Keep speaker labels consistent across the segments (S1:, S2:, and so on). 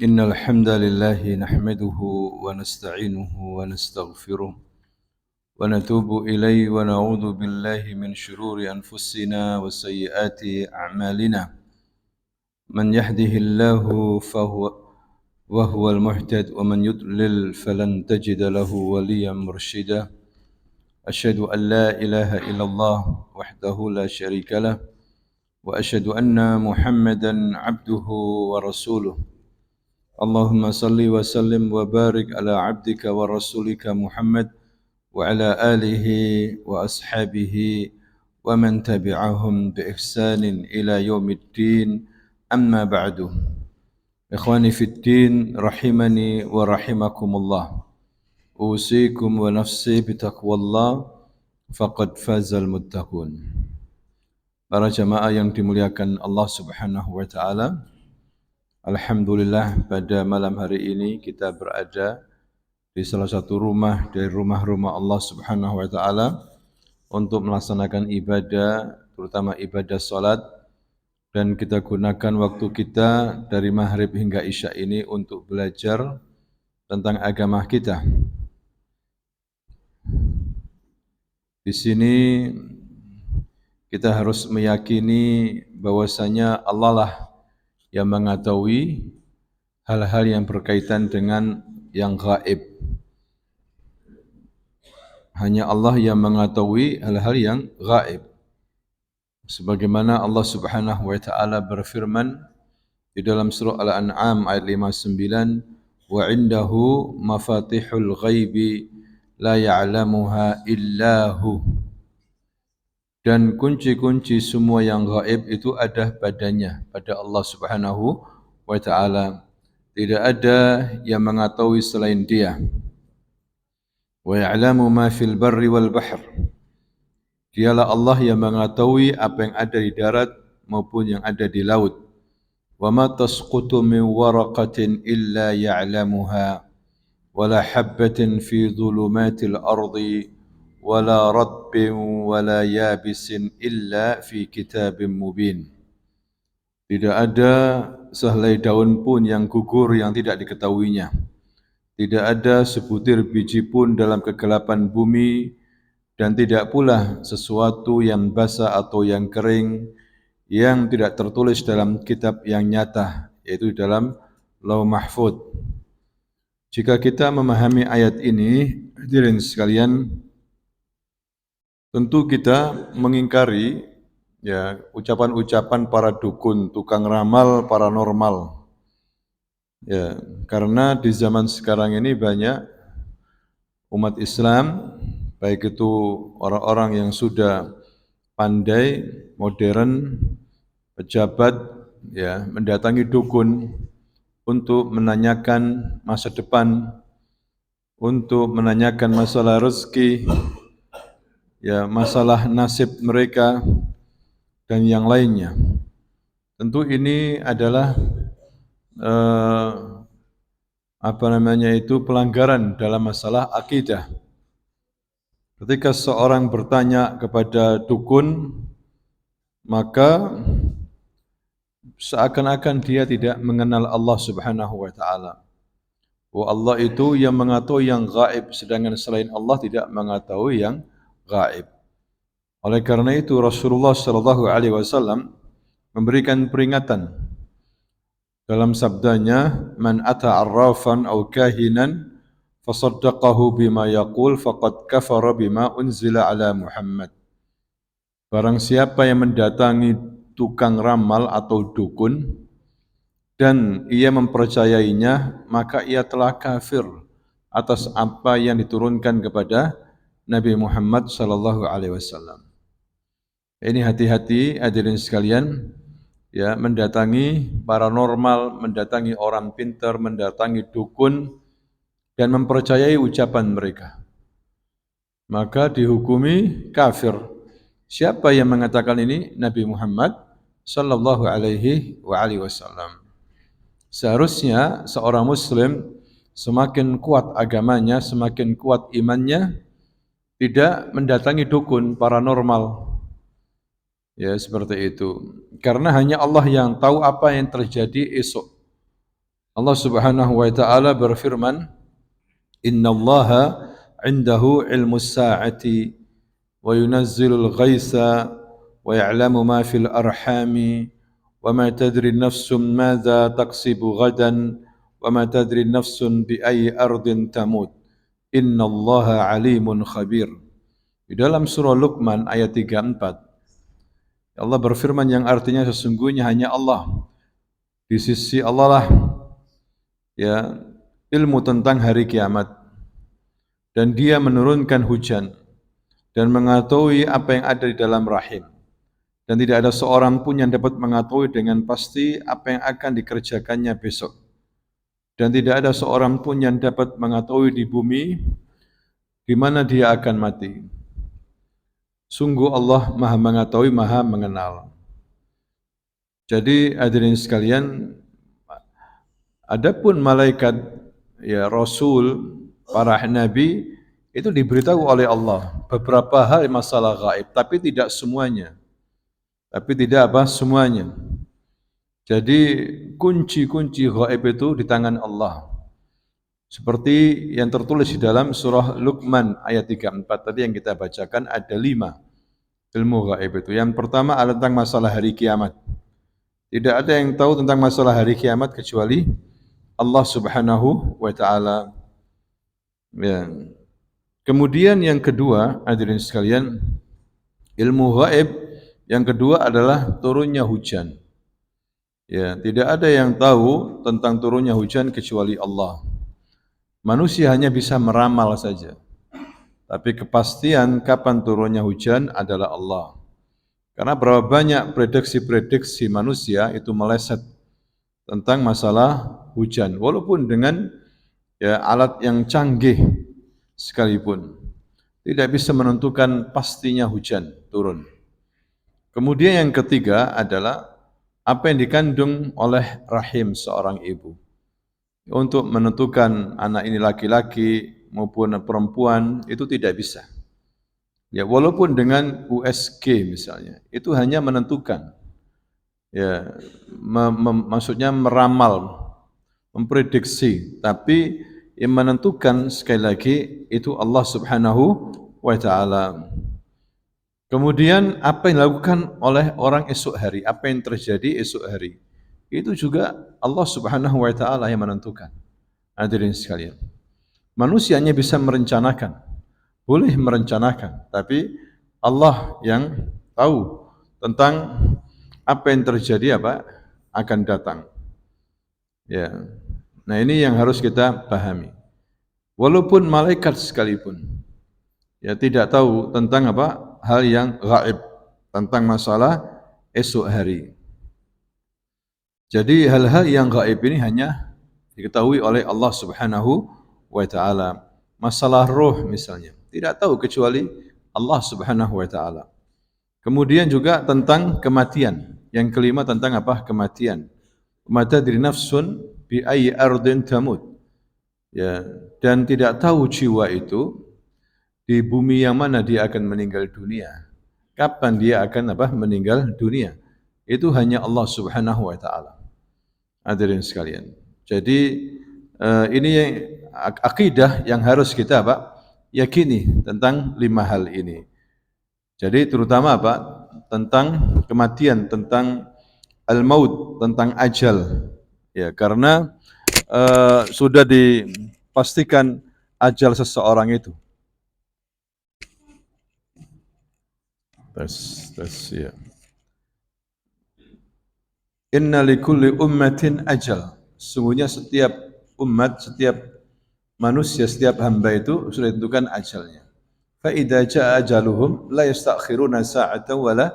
S1: إن الحمد لله نحمده ونستعينه ونستغفره ونتوب إليه ونعوذ بالله من شرور أنفسنا وسيئات أعمالنا من يهده الله وهو المهتد ومن يضلل فلن تجد له وليا مرشدا أشهد أن لا إله إلا الله وحده لا شريك له وأشهد أن محمدا عبده ورسوله اللهم صل وسلم وبارك على عبدك ورسولك محمد وعلى آله وأصحابه ومن تبعهم بإحسان إلى يوم الدين أما بعد إخواني في الدين رحمني ورحمكم الله أوصيكم ونفسي بتقوى الله فقد فاز المتقون. Para jamaah yang dimuliakan Allah Subhanahu wa taala, alhamdulillah pada malam hari ini kita berada di salah satu rumah dari rumah-rumah Allah Subhanahu wa taala untuk melaksanakan ibadah, terutama ibadah salat, dan kita gunakan waktu kita dari maghrib hingga isya ini untuk belajar tentang agama kita. Di sini kita harus meyakini bahwasanya Allah lah yang mengetahui hal-hal yang berkaitan dengan yang gaib. Hanya Allah yang mengetahui hal-hal yang gaib. Sebagaimana Allah Subhanahu wa taala berfirman di dalam surah Al-An'am ayat 59, "Wa 'indahu mafatihul ghaibi la ya'lamuha illahu." Dan kunci-kunci semua yang gaib itu ada padanya, pada Allah Subhanahu wa taala. Tidak ada yang mengetahui selain Dia. Wa ya'lamu ma fil barri wal bahr. Dialah Allah yang mengetahui apa yang ada di darat maupun yang ada di laut. Wa ma tasqutu min waraqatin illa ya'lamuha wa la habbatin fi dhulumatil ardi wala ratbin wala yabisin illa fi kitabim mubin. Tidak ada sehelai daun pun yang gugur yang tidak diketahuinya. Tidak ada sebutir biji pun dalam kegelapan bumi, dan tidak pula sesuatu yang basah atau yang kering yang tidak tertulis dalam kitab yang nyata, yaitu dalam Lauh Mahfuz. Jika kita memahami ayat ini, hadirin sekalian, tentu kita mengingkari ucapan-ucapan para dukun, tukang ramal, paranormal. Karena di zaman sekarang ini banyak umat Islam, baik itu orang-orang yang sudah pandai, modern, pejabat, mendatangi dukun untuk menanyakan masa depan, untuk menanyakan masalah rezeki, masalah nasib mereka dan yang lainnya. Tentu ini adalah pelanggaran dalam masalah akidah. Ketika seorang bertanya kepada dukun, maka seakan-akan dia tidak mengenal Allah Subhanahu wa taala. Allah itu yang mengetahui yang gaib, sedangkan selain Allah tidak mengetahui yang gaib. Oleh karena itu Rasulullah sallallahu alaihi wasallam memberikan peringatan dalam sabdanya, "Man ata arrafan aw kahinan fasaddaqahu bima yaqul faqad kafara bima unzila ala Muhammad." Barang siapa yang mendatangi tukang ramal atau dukun dan ia mempercayainya, maka ia telah kafir atas apa yang diturunkan kepada Nabi Muhammad sallallahu alaihi wasallam. Ini hati-hati hadirin sekalian, mendatangi paranormal, mendatangi orang pintar, mendatangi dukun dan mempercayai ucapan mereka. Maka dihukumi kafir. Siapa yang mengatakan ini? Nabi Muhammad sallallahu alaihi wasallam. Seharusnya seorang muslim semakin kuat agamanya, semakin kuat imannya, tidak mendatangi dukun, paranormal. Seperti itu. Karena hanya Allah yang tahu apa yang terjadi esok. Allah Subhanahu wa taala berfirman, "Innallaha 'indahu 'ilmus sa'ati wa yunazzilul ghaitsa wa ya'lamu ma fil arhami wa ma tadri nafsun madza taksibu ghadan wa ma tadri nafsun bi ayyi ardin tamut. Innallaha 'alimun khabir." Di dalam surah Luqman ayat 34, Allah berfirman yang artinya sesungguhnya hanya Allah, di sisi Allah lah ya ilmu tentang hari kiamat, dan Dia menurunkan hujan dan mengetahui apa yang ada di dalam rahim, dan tidak ada seorang pun yang dapat mengetahui dengan pasti apa yang akan dikerjakannya besok, dan tidak ada seorang pun yang dapat mengetahui di bumi di mana dia akan mati. Sungguh Allah Maha mengetahui, Maha mengenal. Jadi hadirin sekalian, adapun malaikat, ya Rasul, para nabi itu diberitahu oleh Allah beberapa hal masalah gaib, tapi tidak semuanya. Tapi tidak apa semuanya. Jadi kunci-kunci gaib itu di tangan Allah. Seperti yang tertulis di dalam surah Luqman ayat 34 tadi yang kita bacakan, ada 5 ilmu gaib itu. Yang pertama adalah tentang masalah hari kiamat. Tidak ada yang tahu tentang masalah hari kiamat kecuali Allah Subhanahu wa taala. Ya. Kemudian yang kedua, hadirin sekalian, ilmu gaib yang kedua adalah turunnya hujan. Ya, tidak ada yang tahu tentang turunnya hujan kecuali Allah. Manusia hanya bisa meramal saja. Tapi kepastian kapan turunnya hujan adalah Allah. Karena berapa banyak prediksi-prediksi manusia itu meleset tentang masalah hujan, walaupun dengan ya alat yang canggih sekalipun tidak bisa menentukan pastinya hujan turun. Kemudian yang ketiga adalah apa yang dikandung oleh rahim seorang ibu. Untuk menentukan anak ini laki-laki maupun perempuan itu tidak bisa. Ya, walaupun dengan USG misalnya, itu hanya menentukan. Ya, maksudnya meramal, memprediksi, tapi yang menentukan sekali lagi itu Allah Subhanahu wa taala. Kemudian apa yang dilakukan oleh orang esok hari, apa yang terjadi esok hari, itu juga Allah Subhanahu wa taala yang menentukan. Hadirin sekalian, manusia hanya bisa merencanakan, boleh merencanakan, tapi Allah yang tahu tentang apa yang terjadi, apa akan datang. Ya. Nah, ini yang harus kita pahami. Walaupun malaikat sekalipun ya tidak tahu tentang apa hal yang gaib, tentang masalah esok hari. Jadi hal-hal yang gaib ini hanya diketahui oleh Allah Subhanahu wa taala. Masalah roh misalnya, tidak tahu kecuali Allah Subhanahu wa taala. Kemudian juga tentang kematian. Yang kelima tentang apa? Kematian. Ma tadri nafsun bi ayyi ardin tamut. Ya, dan tidak tahu jiwa itu di bumi yang mana dia akan meninggal dunia. Kapan dia akan apa? Meninggal dunia. Itu hanya Allah Subhanahu wa taala. Hadirin sekalian. Jadi ini yang akidah yang harus kita apa? Yakini tentang 5 hal ini. Jadi terutama apa? Tentang kematian, tentang al-maut, tentang ajal. Ya, karena sudah dipastikan ajal seseorang itu. Tes ya. Inna likulli ummatin ajal. Sungguhnya setiap umat, setiap manusia, setiap hamba itu sudah ditentukan ajalnya. Fa idza jaa ajaluhum la yastakhiruna sa'atan wa la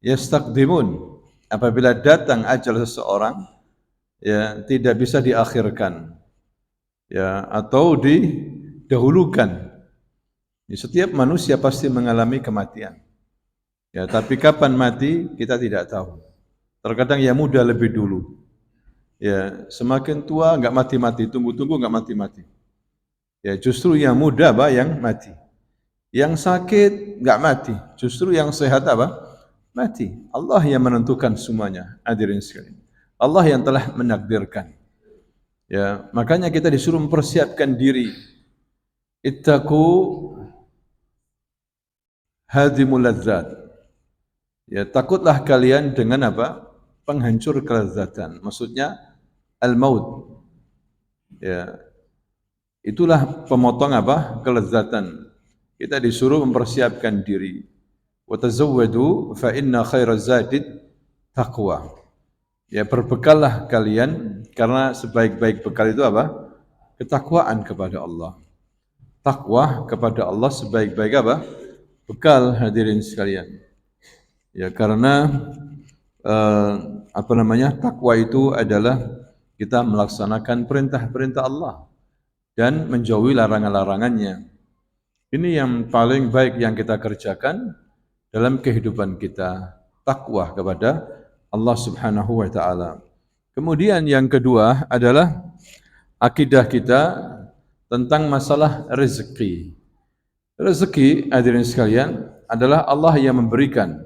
S1: yastaqdimun. Apabila datang ajal seseorang, ya tidak bisa diakhirkan, ya atau didahulukan. Ya, setiap manusia pasti mengalami kematian. Ya, tapi kapan mati kita tidak tahu. Terkadang yang muda lebih dulu. Ya, semakin tua enggak mati-mati, tunggu-tunggu enggak mati-mati. Ya, justru yang muda apa yang mati. Yang sakit enggak mati, justru yang sehat apa? Mati. Allah yang menentukan semuanya. Hadirin sekalian. Allah yang telah menakdirkan. Ya, makanya kita disuruh mempersiapkan diri. Ittaqu hadimul ladzat. Ya, takutlah kalian dengan apa? Penghancur kelezatan. Maksudnya al-maut. Ya, itulah pemotong apa? Kelezatan. Kita disuruh mempersiapkan diri. Wa tazawwadu fa inna khairaz zadid taqwa. Ya, berbekallah kalian karena sebaik-baik bekal itu apa? Ketakwaan kepada Allah. Takwa kepada Allah sebaik-baik apa? Bekal, hadirin sekalian. Ya, karena eh, apa namanya? Takwa itu adalah kita melaksanakan perintah-perintah Allah dan menjauhi larangan-larangannya. Ini yang paling baik yang kita kerjakan dalam kehidupan kita, takwa kepada Allah Subhanahu wa taala. Kemudian yang kedua adalah akidah kita tentang masalah rezeki. Rezeki, hadirin sekalian, adalah Allah yang memberikan,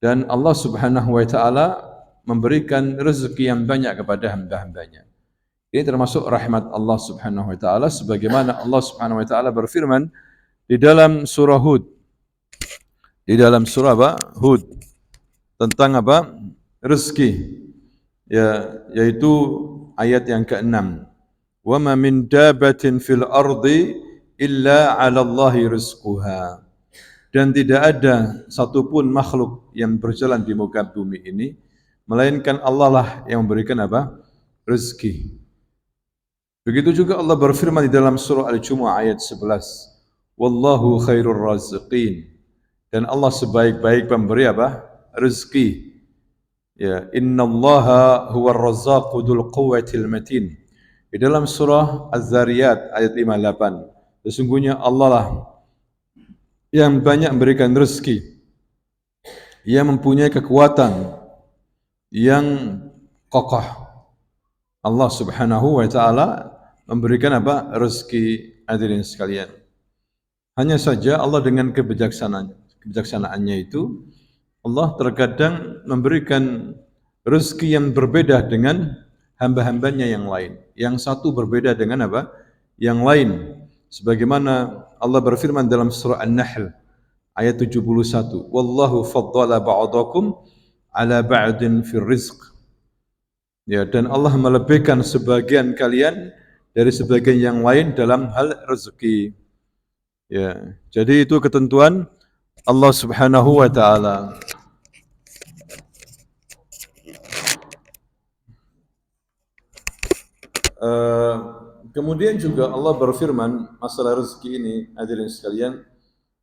S1: dan Allah Subhanahu wa taala memberikan rezeki yang banyak kepada hamba-hambanya. Ini termasuk rahmat Allah Subhanahu wa taala sebagaimana Allah Subhanahu wa taala berfirman di dalam surah Hud. Di dalam surah apa? Hud, tentang apa? Rezeki. Ya, yaitu ayat yang ke-6. Wa ma min dabatin fil ardi illa 'ala Allahi rizquha. Dan tidak ada satupun makhluk yang berjalan di muka bumi ini melainkan Allah lah yang memberikan apa? Rezeki. Begitu juga Allah berfirman di dalam surah Al-Jumu'ah ayat 11. Wallahu khairur raziqin. Dan Allah sebaik-baik pemberi apa? Rezeki. Ya, innallaha huwar razzaqu dzul quwwatil matin. Di dalam surah Az-Zariyat ayat 58. Sesungguhnya Allah lah yang banyak memberikan rezeki, yang mempunyai kekuatan yang kokoh. Allah Subhanahu wa taala memberikan apa? Rezeki, hadirin sekalian. Hanya saja Allah dengan kebijaksanaannya itu, Allah terkadang memberikan rezeki yang berbeda dengan hamba-hambanya yang lain. Yang satu berbeda dengan apa? Yang lain. Sebagaimana Allah berfirman dalam surah An-Nahl ayat 71. Wallahu faddala ba'dakum ala ba'din fir rizq. Ya, dan Allah melebihkan sebagian kalian dari sebagian yang lain dalam hal rezeki. Ya, jadi itu ketentuan Allah Subhanahu wa taala. Kemudian juga Allah berfirman masalah rezeki ini, hadirin sekalian,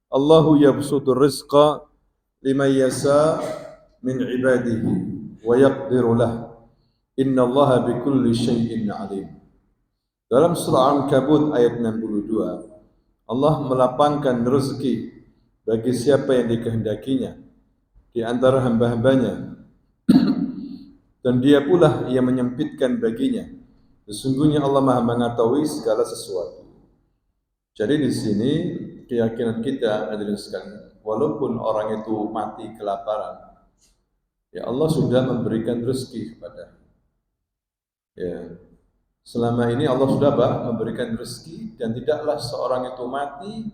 S1: Allahu yabsutur rizqa liman yasha min ibadihi wa yaqdiru lah. Innallaha bikulli syai'in alim. Dalam surah Al-Ankabut ayat 62, Allah melapangkan rezeki bagi siapa yang dikehendakinya di antara hamba-hambanya, dan dia pula yang menyempitkan baginya. Sesungguhnya Allah Maha mengetahui segala sesuatu. Jadi di sini keyakinan kita, hadirin sekalian, walaupun orang itu mati kelaparan, ya Allah sudah memberikan rezeki kepada. Ya, selama ini Allah sudah memberikan rezeki, dan tidaklah seorang itu mati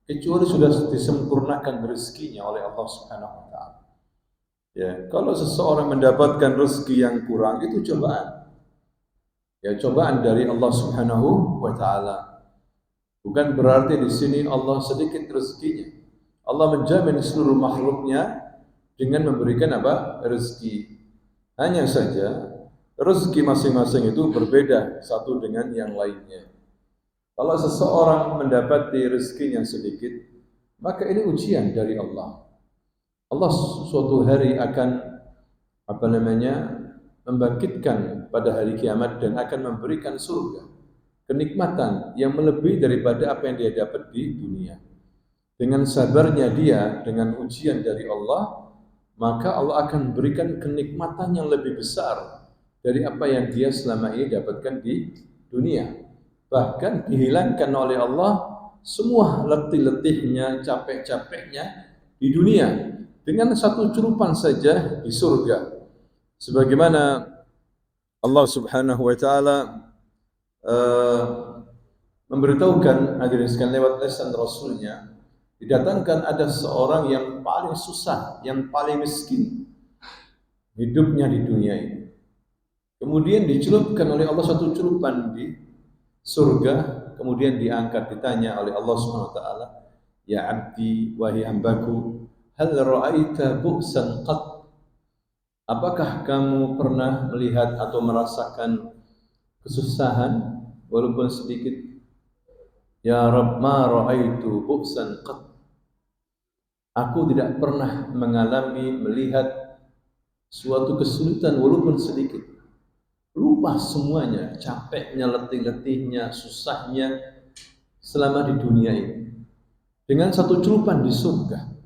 S1: kecuali sudah disempurnakan rezekinya oleh Allah Subhanahu wa taala. Ya, kalau seseorang mendapatkan rezeki yang kurang, itu cobaan. Ya, cobaan dari Allah Subhanahu wa taala. Bukan berarti di sini Allah sedikit rezekinya. Allah menjamin seluruh makhluknya dengan memberikan apa? Rezeki. Hanya saja rezeki masing-masing itu berbeda satu dengan yang lainnya. Kalau seseorang mendapati rezekinya sedikit, maka ini ujian dari Allah. Allah suatu hari akan membangkitkan pada hari kiamat dan akan memberikan surga, kenikmatan yang melebihi daripada apa yang dia dapat di dunia. Dengan sabarnya dia dengan ujian dari Allah, maka Allah akan berikan kenikmatan yang lebih besar dari apa yang dia selama ini dapatkan di dunia. Bahkan dihilangkan oleh Allah semua letih-letihnya, capek-capeknya di dunia dengan satu celupan saja di surga. Sebagaimana Allah Subhanahu wa taala memberitahukan hadirin sekalian lewat lisan Rasulnya, didatangkan ada seorang yang paling susah, yang paling miskin hidupnya di dunia ini. Kemudian dicelupkan oleh Allah satu celupan di surga, kemudian diangkat, ditanya oleh Allah Subhanahu wa taala, "Ya 'abdi, wahai hambaku, hal ra'aita bu'san qat?" Apakah kamu pernah melihat atau merasakan kesusahan walaupun sedikit? Ya Rabb, ma ra'aitu bu'san qat. Aku tidak pernah mengalami, melihat suatu kesulitan walaupun sedikit. Lupa semuanya, capeknya, letih-letihnya, susahnya selama di dunia ini. Dengan satu celupan di surga.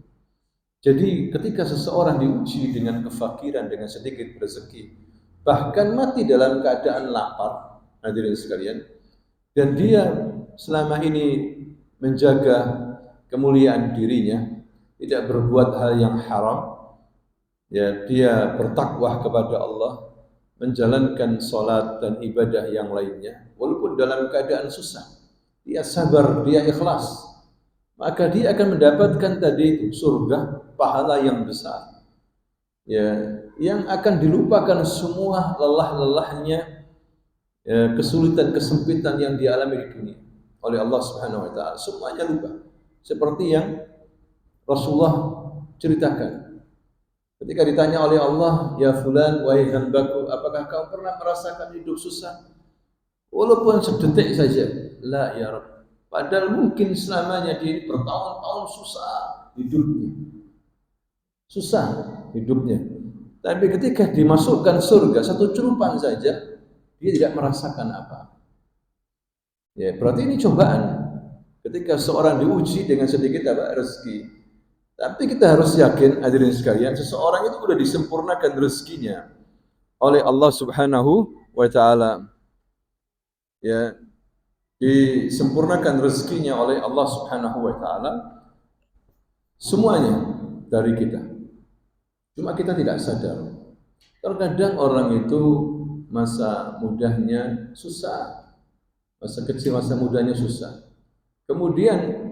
S1: Jadi ketika seseorang diuji dengan kefakiran, dengan sedikit rezeki, bahkan mati dalam keadaan lapar, hadirin sekalian, dan dia selama ini menjaga kemuliaan dirinya, tidak berbuat hal yang haram, ya, dia bertakwa kepada Allah, menjalankan salat dan ibadah yang lainnya, walaupun dalam keadaan susah, dia sabar, dia ikhlas, maka dia akan mendapatkan tadi itu surga, pahala yang besar, ya, yang akan dilupakan semua lelah-lelahnya, ya, kesulitan, kesempitan yang dialami di dunia oleh Allah Subhanahu wa taala. Semuanya lupa. Seperti yang Rasulullah ceritakan. Ketika ditanya oleh Allah, "Ya fulan, wahai hambaku, apakah kau pernah merasakan hidup susah?" Walaupun sedetik saja. La ya Rabb. Padahal mungkin selamanya dia bertahun-tahun susah hidupnya. Susah hidupnya. Tapi ketika dimasukkan surga, satu celupan saja, dia tidak merasakan apa. Ya, berarti ini cobaan. Ketika seorang diuji dengan sedikit apa? Rezeki. Tapi kita harus yakin, hadirin sekalian, seseorang itu sudah disempurnakan rezekinya oleh Allah Subhanahu wa taala. Ya, disempurnakan rezekinya oleh Allah Subhanahu wa taala semuanya dari kita. Cuma kita tidak sadar. Terkadang orang itu masa mudanya susah, masa kecil, masa mudanya susah. Kemudian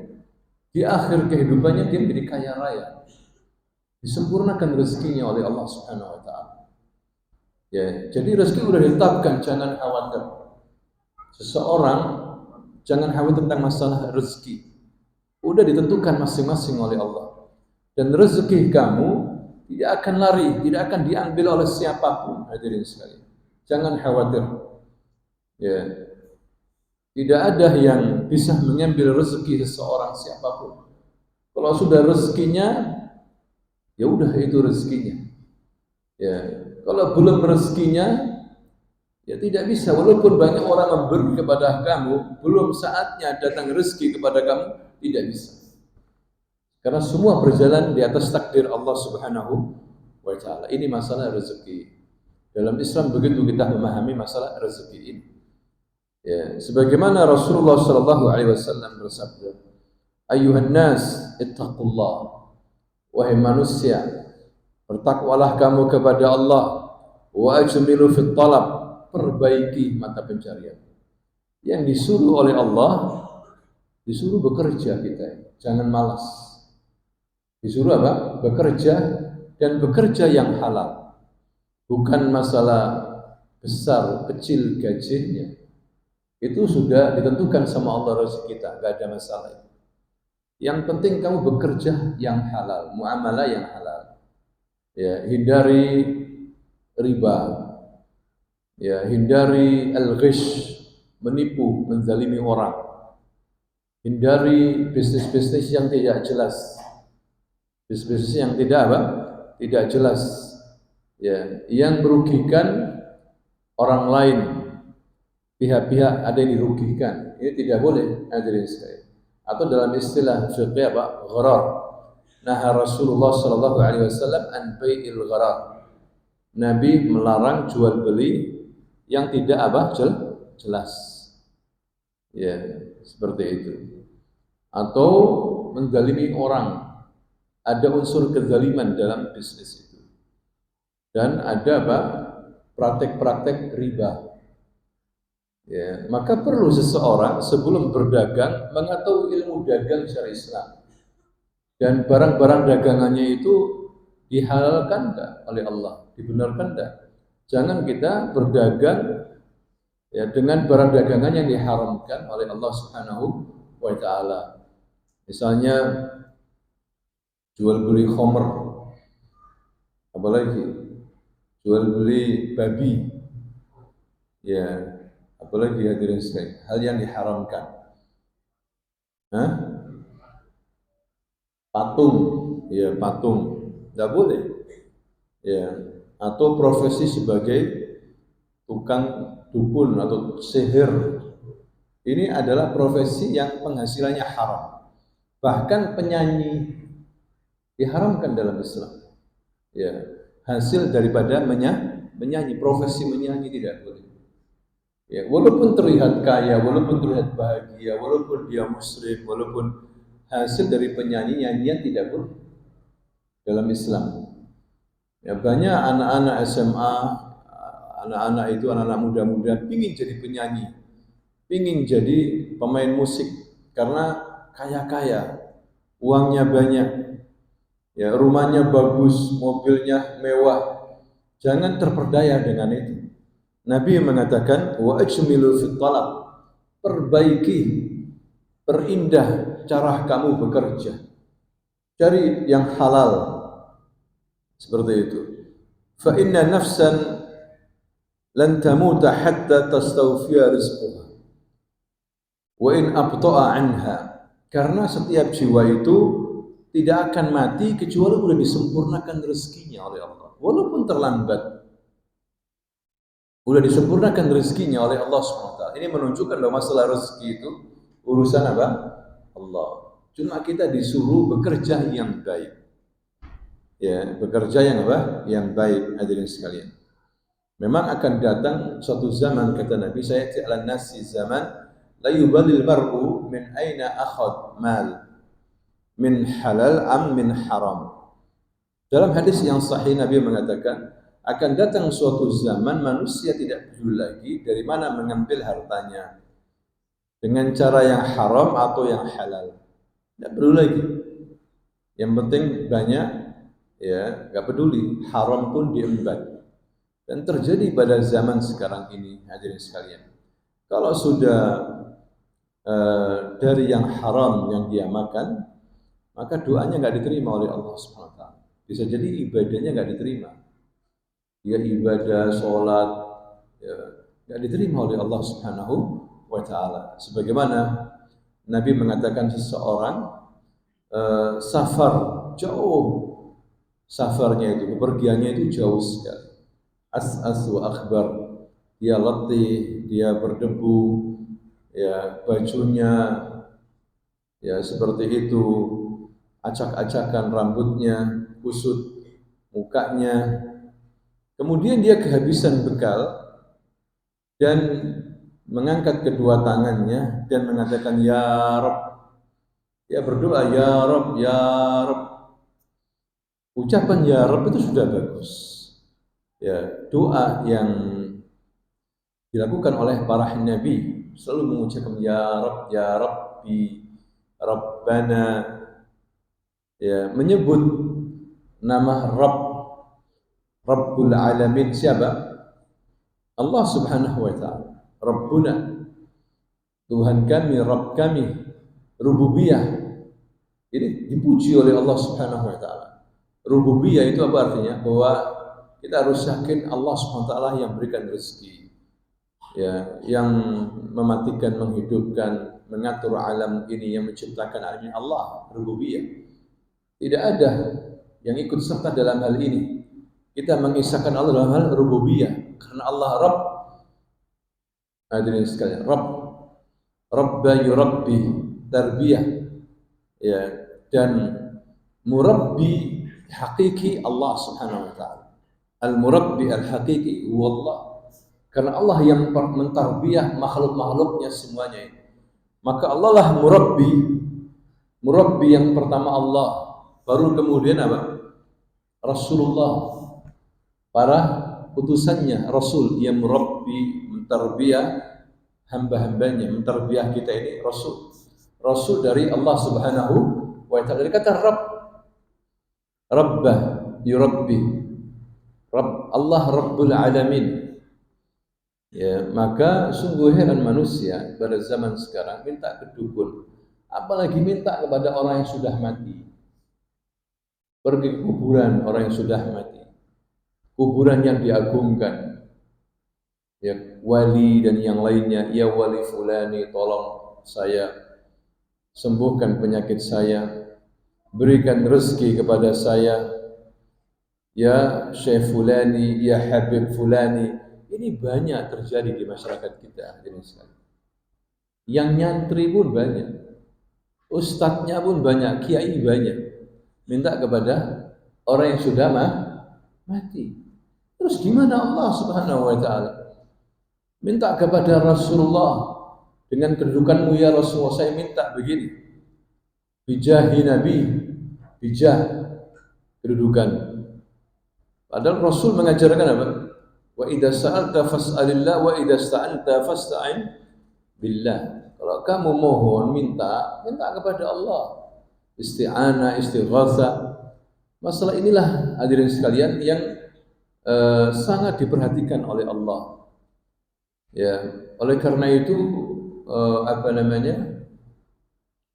S1: di akhir kehidupannya dia menjadi kaya raya. Disempurnakan rezekinya oleh Allah Subhanahu wa taala. Ya, jadi rezeki sudah ditetapkan, jangan khawatir. Seseorang jangan khawatir tentang masalah rezeki. Sudah ditentukan masing-masing oleh Allah. Dan rezeki kamu tidak akan lari, tidak akan diambil oleh siapapun, hadirin sekalian. Jangan khawatir. Ya. Tidak ada yang bisa mengambil rezeki seseorang siapapun. Kalau sudah rezekinya, ya udah itu rezekinya. Ya, kalau belum rezekinya, ya tidak bisa. Walaupun banyak orang memberi kepada kamu, belum saatnya datang rezeki kepada kamu, tidak bisa. Karena semua berjalan di atas takdir Allah Subhanahu wa taala. Ini masalah rezeki. Dalam Islam begitu kita memahami masalah rezeki ini. Ya, sebagaimana Rasulullah sallallahu alaihi wasallam bersabda, "Ayyuhan nas, ittaqullah." Wahai manusia, bertakwalah kamu kepada Allah, wa ajmilu fit talab, perbaiki mata pencarian. Yang disuruh oleh Allah, disuruh bekerja kita, jangan malas. Disuruh apa? Bekerja, dan bekerja yang halal. Bukan masalah besar kecil gajinya. Itu sudah ditentukan sama Allah rezeki kita, enggak ada masalah. Yang penting kamu bekerja yang halal, muamalah yang halal. Ya, hindari riba. Ya, hindari al-ghish, menipu, menzalimi orang. Hindari bisnis-bisnis yang tidak jelas. Bisnis yang tidak apa? Tidak jelas. Ya, yang merugikan orang lain. Pihak-pihak ada yang dirugikan. Ini tidak boleh, hadirin sekalian. Atau dalam istilah fiqih apa? Gharar. Nah, Rasulullah sallallahu alaihi wasallam an bai'il gharar. Nabi melarang jual beli yang tidak apa? Jelas. Ya, seperti itu. Atau menzalimi orang. Ada unsur kezaliman dalam bisnis itu. Dan ada apa? praktek-praktek riba. Ya, maka perlu seseorang sebelum berdagang mengetahui ilmu dagang secara Islam. Dan barang-barang dagangannya itu dihalalkan enggak oleh Allah, dibenarkan enggak? Jangan kita berdagang ya dengan barang dagangan yang diharamkan oleh Allah Subhanahu wa taala. Misalnya jual beli khamr, apalagi jual beli babi. Ya, apalagi hadirin sekalian, hal yang diharamkan. Hah? Patung, ya patung, tidak boleh. Ya, atau profesi sebagai tukang dukun atau sihir. Ini adalah profesi yang penghasilannya haram. Bahkan penyanyi diharamkan dalam Islam. Ya, hasil daripada menyanyi, profesi menyanyi tidak boleh. Ya, walaupun terlihat kaya, walaupun terlihat bahagia, walaupun dia muslim, walaupun hasil dari penyanyi nyanyian tidak boleh dalam Islam. Ya, banyak anak-anak SMA, anak-anak itu anak-anak muda-muda pingin jadi penyanyi, pingin jadi pemain musik karena kaya-kaya, uangnya banyak, ya rumahnya bagus, mobilnya mewah. Jangan terperdaya dengan itu. Nabi mengatakan wa ajmilu fit talab, perbaiki, perindah cara kamu bekerja, cari yang halal, seperti itu. Fa inna nafsan lan tamuta hatta tastawfiya rizquha wa in abta'a anha, karena setiap jiwa itu tidak akan mati kecuali sudah disempurnakan rezekinya oleh Allah, walaupun terlambat. Sudah disempurnakan rezekinya oleh Allah SWT. Ini menunjukkan bahwa masalah rezeki itu urusan apa? Allah. Cuma kita disuruh bekerja yang baik. Ya, bekerja yang apa? Yang baik, hadirin sekalian. Memang akan datang suatu zaman, kata Nabi, sayati 'alan nasi zaman la yubalil mar'u min aina akhad mal min halal am min haram. Dalam hadis yang sahih Nabi mengatakan, akan datang suatu zaman manusia tidak peduli lagi dari mana mengambil hartanya, dengan cara yang haram atau yang halal. Tidak peduli lagi. Yang penting banyak, ya, nggak peduli. Haram pun diembat. Dan terjadi pada zaman sekarang ini, hadirin sekalian. Kalau sudah dari yang haram yang dia makan, maka doanya nggak diterima oleh Allah SWT. Bisa jadi ibadahnya nggak diterima. Dia ibadah, sholat, ya, tidak diterima oleh Allah Subhanahu wa taala. Sebagaimana Nabi mengatakan seseorang safar jauh, safarnya itu, bepergiannya itu jauh sekali. As wa akhbar, dia letih, dia berdebu, ya bajunya ya seperti itu, acak-acakan rambutnya, kusut mukanya. Kemudian dia kehabisan bekal dan mengangkat kedua tangannya dan mengatakan ya Rabb. Dia berdoa ya Rabb, ya Rabb. Ucapan ya Rabb itu sudah bagus. Ya, doa yang dilakukan oleh para nabi selalu mengucapkan ya Rabb, ya Rabbi, Rabbana. Ya, menyebut nama Rabb, Rabbul Alamin, siapa? Allah Subhanahu wa taala. Rabbuna, Tuhan kami, Rabb kami, rububiyah. Ini dipuji oleh Allah Subhanahu wa taala. Rububiyah itu apa artinya? Bahwa kita harus yakin Allah Subhanahu wa taala yang berikan rezeki. Ya, yang mematikan, menghidupkan, mengatur alam ini, yang menciptakan alam ini, Allah, rububiyah. Tidak ada yang ikut serta dalam hal ini. Kita mengisahkan Allah dalam hal rububiyah karena Allah Rabb. Hadirin sekalian, Rabb, Rabba yurabbi, tarbiyah, ya, dan murabbi hakiki Allah Subhanahu wa taala. Al-murabbi al-hakiki wallah. Karena Allah yang mentarbiyah makhluk-makhluknya semuanya ini. Maka Allah lah murabbi. Murabbi yang pertama Allah, baru kemudian apa? Rasulullah, para utusannya Rasul yang merabbi, mentarbiyah hamba-hambanya, mentarbiyah kita ini Rasul dari Allah Subhanahu wa ta'ala. Dari kata Rabb, Rabbah, yurabbi, Rabb, Allah Rabbul Alamin. Ya, maka sungguh heran manusia pada zaman sekarang minta ke dukun, apalagi minta kepada orang yang sudah mati. Pergi ke kuburan orang yang sudah mati, kuburan yang diagungkan, ya, wali dan yang lainnya. Ya wali fulani, tolong saya, sembuhkan penyakit saya, berikan rezeki kepada saya. Ya Syekh fulani, ya Habib fulani. Ini banyak terjadi di masyarakat kita ini sekali. Yang nyantri pun banyak, ustadznya pun banyak, kiai banyak, minta kepada orang yang sudah mati. Terus gimana Allah Subhanahu wa ta'ala? Minta kepada Rasulullah, dengan kedudukanmu ya Rasulullah, saya minta begini, bijahi Nabi, bijah, kedudukan. Padahal Rasul mengajarkan apa? Wa idza sa'alta fas'alillah wa idza sta'anta fasta'in billah. Kalau kamu mohon, minta kepada Allah. Isti'anah, istighatsah. Masalah inilah hadirin sekalian yang sangat diperhatikan oleh Allah. Ya, oleh karena itu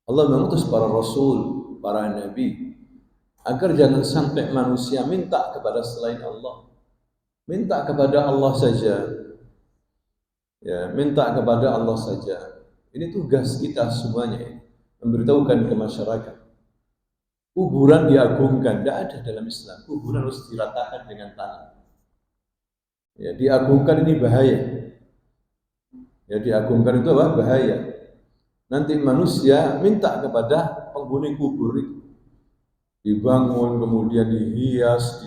S1: Allah mengutus para rasul, para nabi, agar jangan sampai manusia minta kepada selain Allah. Minta kepada Allah saja. Ya, minta kepada Allah saja. Ini tugas kita semuanya, memberitahukan ke masyarakat. Kuburan diagungkan, tidak ada dalam Islam. Kuburan harus diratakan dengan tanah. Ya, diagungkan ini bahaya. Ya, diagungkan itu apa? Bahaya. Nanti manusia minta kepada penghuni kubur itu, dibangun, kemudian dihias,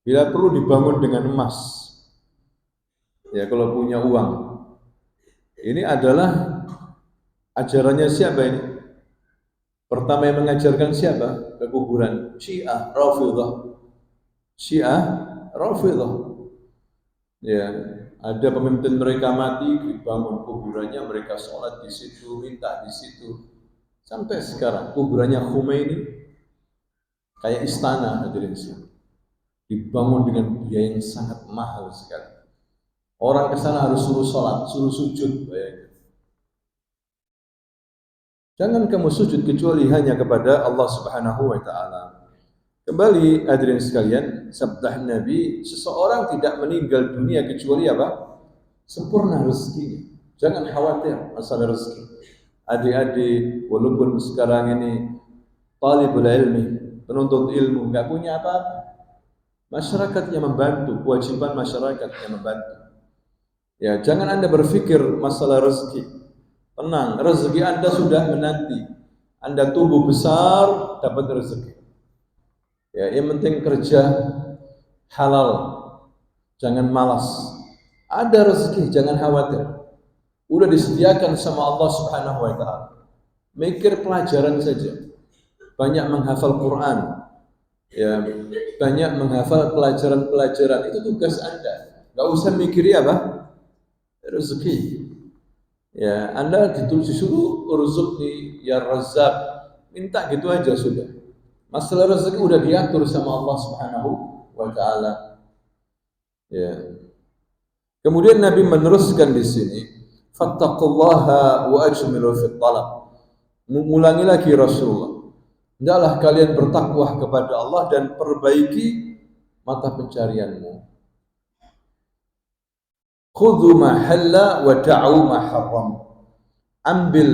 S1: bila perlu dibangun dengan emas. Ya, kalau punya uang. Ini adalah ajarannya siapa ini? Pertama yang mengajarkan siapa? Ke kuburan Syiah Rafidhah. Syiah Rafidhah. Ya, ada pemimpin mereka mati, dibangun kuburannya, mereka sholat di situ, minta di situ. Sampai sekarang kuburannya Khomeini kayak istana, hadirin sekalian. Dibangun dengan biaya yang sangat mahal sekali. Orang ke sana harus suruh sholat, suruh sujud. Bayangkan. Jangan kamu sujud kecuali hanya kepada Allah Subhanahu wa ta'ala. Kembali hadirin sekalian, sabda Nabi, seseorang tidak meninggal dunia kecuali apa? Sempurna rezekinya. Jangan khawatir masalah rezeki. Adik-adik, walaupun sekarang ini talibul ilmi, penuntut ilmu, enggak punya apa-apa, masyarakat yang membantu, kewajiban masyarakat yang membantu. Ya, jangan Anda berpikir masalah rezeki. Tenang, rezeki Anda sudah menanti. Anda tumbuh besar, dapat rezeki. Ya, yang penting kerja halal, jangan malas. Ada rezeki, jangan khawatir. Udah disediakan sama Allah Subhanahu wa ta'ala. Mikir pelajaran saja. Banyak menghafal Quran. Ya, banyak menghafal pelajaran-pelajaran, itu tugas Anda. Enggak usah mikiri apa? Rezeki. Ya, Anda disuruh urzuqni ya Razzaq. Minta gitu aja sudah. Masalah rezeki udah diatur sama Allah Subhanahu wa ta'ala. Ya. Kemudian Nabi meneruskan di sini, fattaqullaha wa ajmilu fit talab. Mengulangi lagi Rasulullah. Hendaklah kalian bertakwa kepada Allah dan perbaiki mata pencarianmu. Khudhu ma halla wa da'u ma haram. Ambil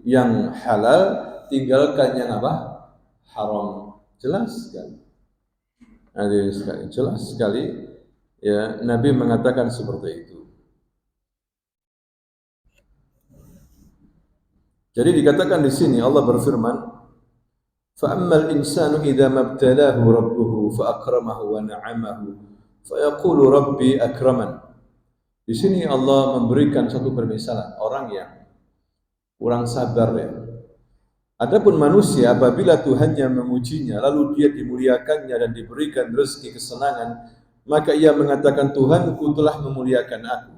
S1: yang halal, tinggalkan yang apa? Haram. Jelas sekali. Jelas sekali. Ya, Nabi mengatakan seperti itu. Jadi dikatakan di sini Allah berfirman, fa ammal insanu idza mabtalahu rabbuhu fa akramahu wa na'amahu fa yaqulu rabbi akraman. Di sini Allah memberikan satu permisalan orang yang kurang sabar ya. Adapun manusia apabila Tuhannya memujinya lalu dia dimuliakannya dan diberikan rezeki kesenangan, maka ia mengatakan Tuhanku telah memuliakan aku.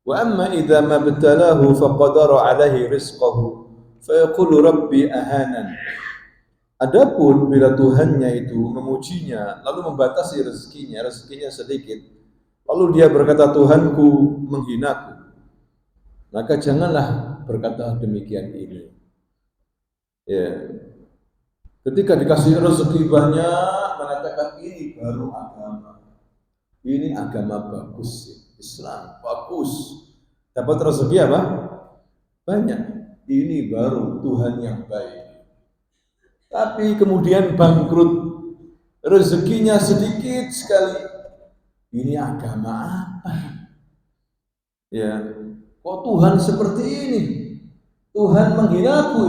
S1: Wa amma idza ma btalahu faqadara alaihi rizqahu fa yaqulu rabbi ahanan. Adapun bila Tuhannya itu memujinya lalu membatasi rezekinya sedikit, lalu dia berkata Tuhanku menghinaku, maka janganlah berkata demikian ini. Ya. Ketika dikasih rezeki banyak, mengatakan ini baru agama. Ini agama bagus, Islam bagus. Dapat rezeki apa? Banyak. Ini baru Tuhan yang baik. Tapi kemudian bangkrut, rezekinya sedikit sekali. Ini agama apa? Ya, kok Tuhan seperti ini? Tuhan menghinaku.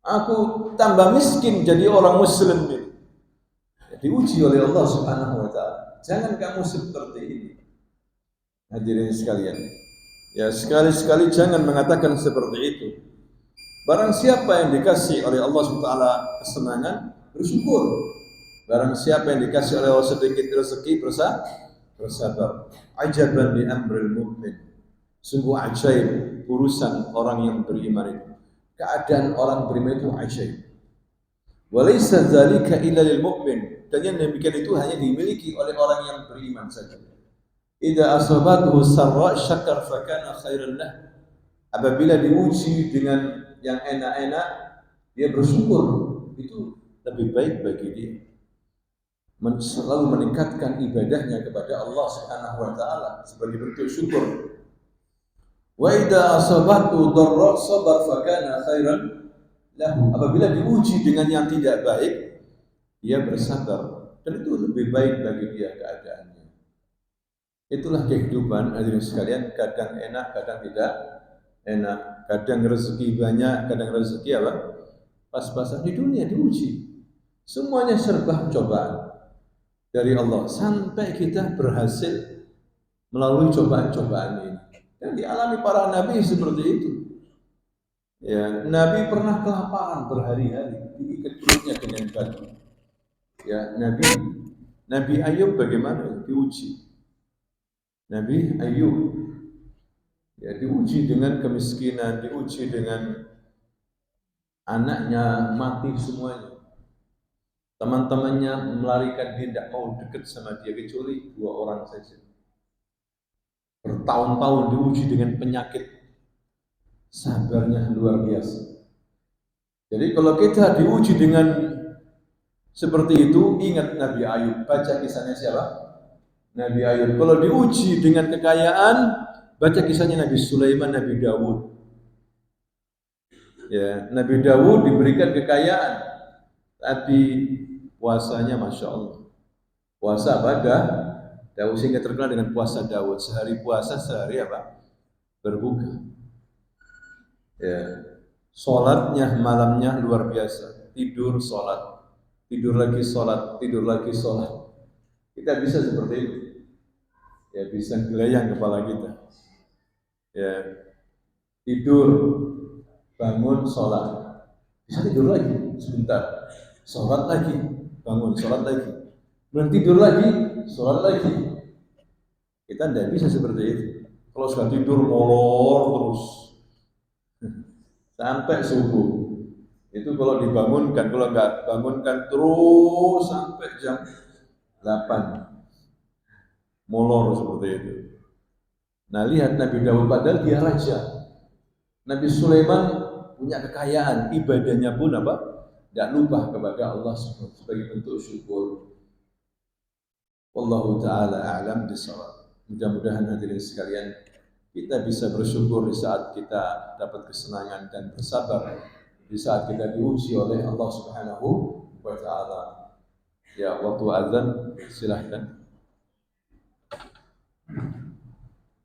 S1: Aku tambah miskin jadi orang Muslim ini. Diuji oleh Allah Subhanahu wa taala. Jangan kamu seperti ini. Hadirin sekalian. Ya, sekali-sekali jangan mengatakan seperti itu. Barang siapa yang dikasih oleh Allah SWT kesenangan, bersyukur. Barang siapa yang dikasih oleh Allah sedikit rezeki, bersabar. Ajaban li amril mu'min. Sungguh ajaib urusan orang yang beriman itu. Keadaan orang beriman itu ajaib. Walaysa dzalika illa lil mu'min. Dan yang demikian itu hanya dimiliki oleh orang yang beriman saja. Idza asabathu sarra syakar fakana khairan lah. Apabila diuji dengan yang enak-enak, dia bersyukur, itu lebih baik bagi dia. Selalu meningkatkan ibadahnya kepada Allah Subhanahu wa taala sebagai bentuk syukur. Wa idza asabathu dharra sabar fakana khairan lahu. Apabila diuji dengan yang tidak baik, dia bersabar dan itu lebih baik bagi dia keadaannya. Itulah kehidupan hadirin sekalian, kadang enak, kadang tidak enak, kadang rezeki banyak, kadang rezeki apa? Pas-pasan. Di dunia diuji. Semuanya serba cobaan dari Allah sampai kita berhasil melalui cobaan-cobaan ini. Dan dialami para nabi seperti itu. Ya, Nabi pernah kelaparan berhari-hari, diikat perutnya dengan batu. Ya, Nabi Ayub bagaimana? Diuji. Nabi Ayub ya diuji dengan kemiskinan, diuji dengan anaknya mati semuanya. Teman-temannya melarikan dia, tidak mau dekat sama dia kecuali 2 orang saja. Bertahun-tahun diuji dengan penyakit, sabarnya luar biasa. Jadi kalau kita diuji dengan seperti itu, ingat Nabi Ayub. Baca kisahnya siapa? Nabi Ayub. Kalau diuji dengan kekayaan, baca kisahnya Nabi Sulaiman, Nabi Dawud. Ya, Nabi Dawud diberikan kekayaan, tapi puasanya Masya Allah. Puasa pada Dawud, sehingga terkenal dengan puasa Dawud. Sehari puasa, sehari apa? Berbuka. Ya, sholatnya malamnya luar biasa. Tidur, sholat. Tidur lagi, sholat. Tidur lagi, sholat. Kita bisa seperti itu. Ya, bisa gelayang kepala kita. Ya, tidur, bangun, sholat. Bisa tidur lagi sebentar, sholat lagi, bangun, sholat lagi, belum tidur lagi, sholat lagi. Kita tidak bisa seperti itu. Kalau sudah tidur molor terus sampai subuh. Itu kalau dibangunkan, kalau enggak bangunkan terus sampai jam 8. Molor seperti itu. Nah, lihat Nabi Daud, padahal dia raja. Nabi Sulaiman punya kekayaan, ibadahnya pun apa? Tidak lupa kepada Allah sebagai bentuk syukur. Wallahu ta'ala a'lam bishawab. Mudah-mudahan hadirin sekalian, kita bisa bersyukur di saat kita dapat kesenangan dan bersabar di saat kita diuji oleh Allah Subhanahu wa ta'ala. Ya, waktu azan silahkan.